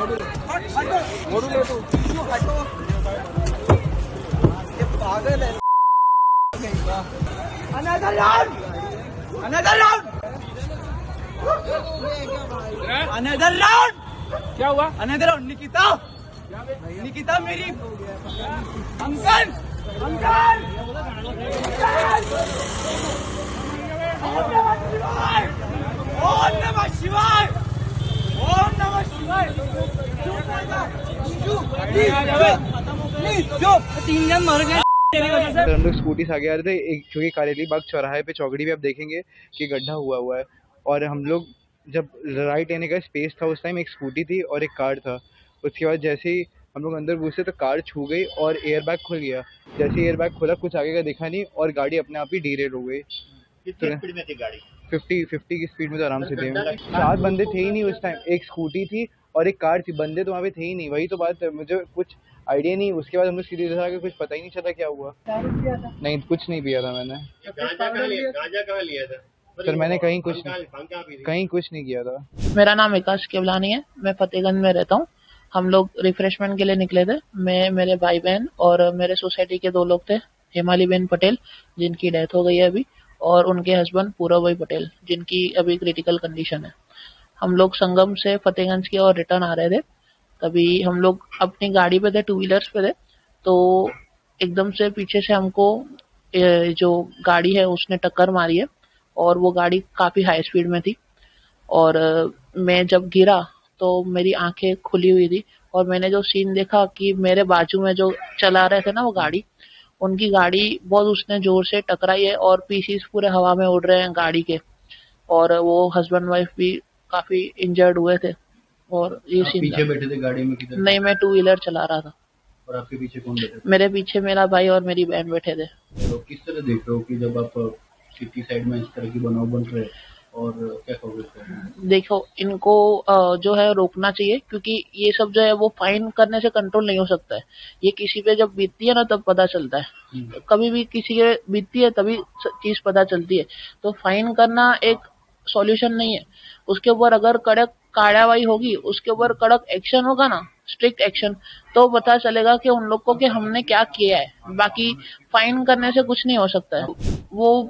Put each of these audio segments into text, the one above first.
मोरू ले तू, हटो, ये पागल है। Another round, another round, another round। क्या हुआ? Another round। निकिता, निकिता मेरी अंकल, अंकल, ओम नमः शिवाय, ओम नमः शिवाय। तीन जन मर गए। हम लोग स्कूटी से आगे आ रहे थे, एक क्योंकि कारेली बाग चौराहे पे चौकड़ी पे आप देखेंगे कि गड्ढा हुआ है, और हम लोग जब राइट आने का स्पेस था उस टाइम एक स्कूटी थी और एक कार था। उसके बाद जैसे ही हम लोग अंदर घुसे तो कार छू गई और एयर बैग खुल गया। जैसे ही एयर बैग खुला कुछ आगे का दिखा नहीं और गाड़ी अपने आप ही डीरेल हो गई। कितनी स्पीड में थी गाड़ी? 50 की स्पीड में तो आराम से थे। 4 बंदे थे ही नहीं उस टाइम, एक स्कूटी थी और एक कार थी, बंदे तो वहाँ पे थे ही नहीं। वही तो बात है, मुझे कुछ आइडिया नहीं। उसके बाद हम लोग सीधे इधर आके कुछ पता ही नहीं चला क्या हुआ। नहीं, कुछ नहीं पिया था मैंने। गांजा कहाँ लिया था? सर मैंने कहीं कुछ नहीं किया था। मेरा नाम विकास केवलानी है, मैं फतेहगंज में रहता हूँ। हम लोग रिफ्रेशमेंट के लिए निकले थे, मैं, मेरे भाई बहन और मेरे सोसाइटी के 2 लोग थे, हेमाली बेन पटेल जिनकी डेथ हो गई है अभी, और उनके हस्बैंड पूरब भाई पटेल जिनकी अभी क्रिटिकल कंडीशन है। हम लोग संगम से फतेहगंज की और रिटर्न आ रहे थे, तभी हम लोग अपनी गाड़ी पे थे, 2 व्हीलर्स पे थे, तो एकदम से पीछे से हमको जो गाड़ी है उसने टक्कर मारी है और वो गाड़ी काफ़ी हाई स्पीड में थी। और मैं जब गिरा तो मेरी आंखें खुली हुई थी और मैंने जो सीन देखा कि मेरे बाजू में जो चला रहे थे ना वो गाड़ी, उनकी गाड़ी बहुत उसने जोर से टकराई है और पीसीस पूरे हवा में उड़ रहे हैं गाड़ी के, और वो हस्बैंड वाइफ भी काफ़ी इंजर्ड हुए थे। और ये सीन पीछे बैठे थे गाड़ी में? किधर? नहीं, मैं 2 व्हीलर चला रहा था। और आपके पीछे कौन बैठे थे? मेरे पीछे मेरा भाई और मेरी बहन बैठे थे। तो किस तरह देख रहे हो कि जब आप सिटी साइड में इस तरह की बनाव बन रहे और क्या कहोगे? देखो, इनको जो है रोकना चाहिए, क्योंकि ये सब जो है वो फाइन करने से कंट्रोल नहीं हो सकता है। ये किसी पे जब बीतती है ना तब पता चलता है, कभी भी किसी के बीतती है तभी चीज पता चलती है। तो फाइन करना एक सॉल्यूशन नहीं है। उसके ऊपर अगर कड़क कार्रवाई होगी, उसके ऊपर कड़क एक्शन होगा ना, स्ट्रिक्ट एक्शन, तो पता चलेगा कि उन लोग को कि हमने क्या किया है। बाकी फाइन करने से कुछ नहीं हो सकता है। वो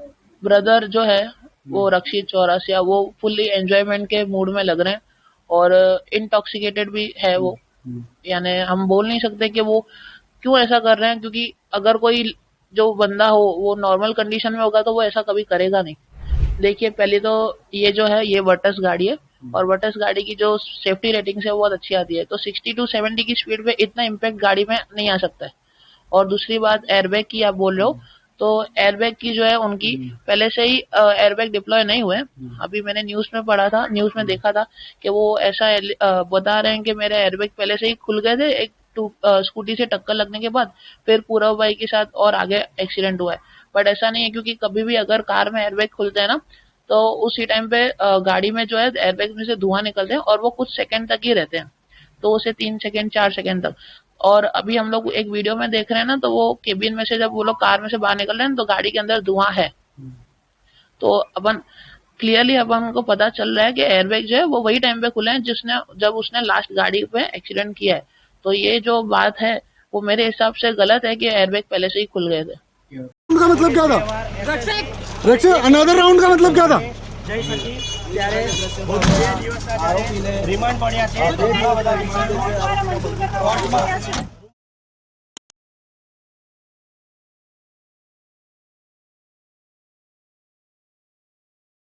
ब्रदर जो है वो रक्षित चौरसिया, वो फुल्ली एंजॉयमेंट के मूड में लग रहे हैं और इंटॉक्सिकेटेड भी है वो। यानी हम बोल नहीं सकते कि वो क्यों ऐसा कर रहे हैं, क्योंकि अगर कोई जो बंदा हो वो नॉर्मल कंडीशन में होगा तो वो ऐसा कभी करेगा नहीं। देखिए, पहले तो ये जो है ये वर्टस गाड़ी है और वर्टस गाड़ी की जो सेफ्टी रेटिंग है वो बहुत अच्छी आती है, तो 60 to 70 की स्पीड पे इतना इम्पैक्ट गाड़ी में नहीं आ सकता है। और दूसरी बात, एयरबैग की आप बोल रहे हो, तो एयरबैग की जो है उनकी पहले से ही एयरबैग डिप्लॉय नहीं हुए। अभी मैंने न्यूज में पढ़ा था, न्यूज में देखा था कि वो ऐसा बता रहे हैं कि मेरे एयरबैग पहले से ही खुल गए थे एक स्कूटी से टक्कर लगने के बाद, फिर पूरब भाई के साथ और आगे एक्सीडेंट हुआ है। बट ऐसा नहीं है, क्योंकि कभी भी अगर कार में एयरबैग खुलते हैं ना तो उसी टाइम पे गाड़ी में जो है एयरबैग में से धुआं निकलते हैं और वो कुछ सेकंड तक ही रहते हैं, तो उसे 3 सेकंड 4 सेकंड तक। और अभी हम लोग एक वीडियो में देख रहे हैं ना, तो वो केबिन में से जब वो लोग कार में से बाहर निकल रहे हैं तो गाड़ी के अंदर धुआं है। तो अपन क्लियरली अपन को पता चल रहा है कि एयरबैग जो है वो वही टाइम पे खुले हैं जब उसने लास्ट गाड़ी पे एक्सीडेंट किया है। तो ये जो बात है वो मेरे हिसाब से गलत है कि एयरबैग पहले से ही खुल गए थे। का मतलब क्या था? रक्षक अनदर राउंड का मतलब क्या था? रिमांड बढ़िया